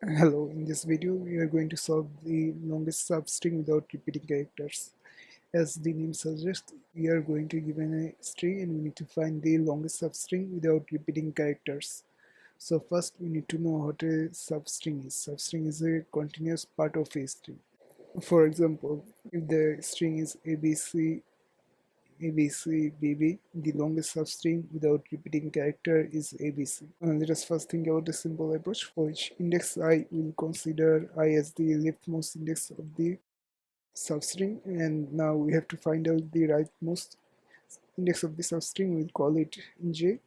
Hello, in this video we are going to solve the longest substring without repeating characters. As the name suggests, we are going to give a string and we need to find the longest substring without repeating characters. So first we need to know what a substring is. Substring is a continuous part of a string. For example, if the string is ABC, ABCBB, the longest substring without repeating character is ABC. Let us first think about the simple approach for which index I will consider I as the leftmost index of the substring, and now we have to find out the rightmost index of the substring. We'll call it J.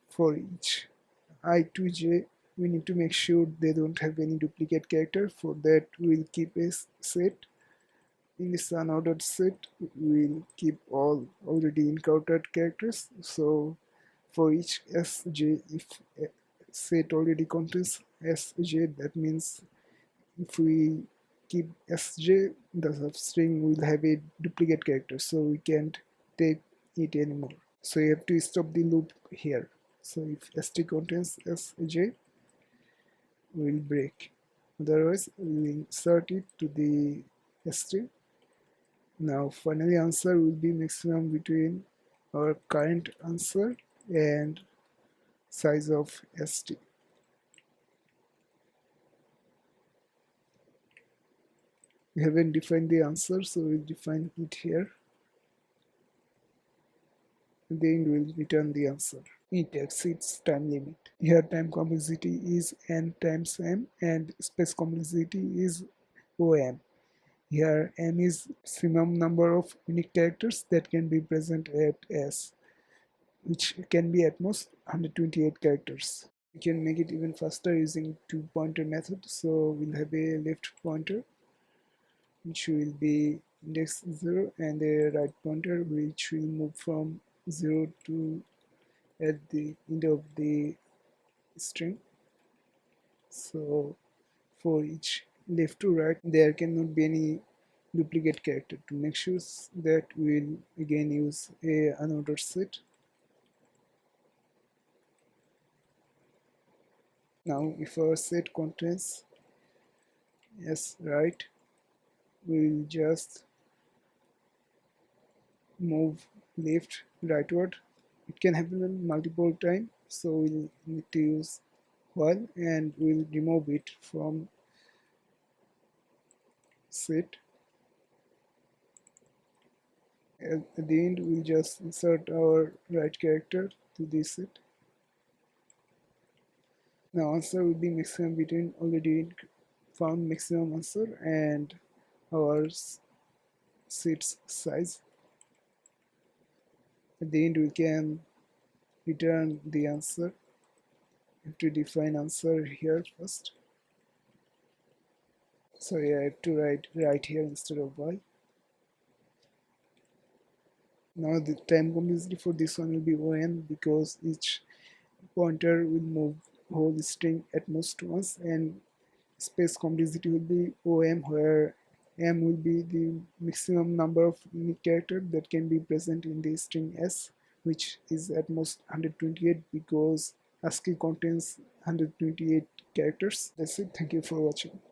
For each I to J, we need to make sure they don't have any duplicate character. For that, we'll keep a set. In this unordered set, we'll keep all already encountered characters. So for each sj, if a set already contains sj, that means if we keep sj, the substring will have a duplicate character, so we can't take it anymore. So you have to stop the loop here. So if st contains sj, we'll break. Otherwise, we'll insert it to the st. Now finally answer will be maximum between our current answer and size of st. We haven't defined the answer, so we'll define it here. Then we'll return the answer. It exceeds time limit. Here time complexity is n times m and space complexity is om. Here m is maximum number of unique characters that can be present at s, which can be at most 128 characters. We can make it even faster using two pointer method. So we'll have a left pointer which will be index 0 and a right pointer which will move from 0 to at the end of the string. So for each left to right, there cannot be any duplicate character. To make sure that, we'll again use a unordered set. Now if our set contains s right, we'll just move left rightward. It can happen multiple times, so we'll need to use while and we'll remove it from set. At the end, we'll just insert our right character to this set. Now answer will be maximum between already found maximum answer and our set's size. At the end, we can return the answer. We have to define answer here first. Sorry, I have to write right here instead of while. Now the time complexity for this one will be on because each pointer will move whole string at most once, and space complexity will be om, where m will be the maximum number of unique characters that can be present in the string s, which is at most 128 because ASCII contains 128 characters. That's it. Thank you for watching.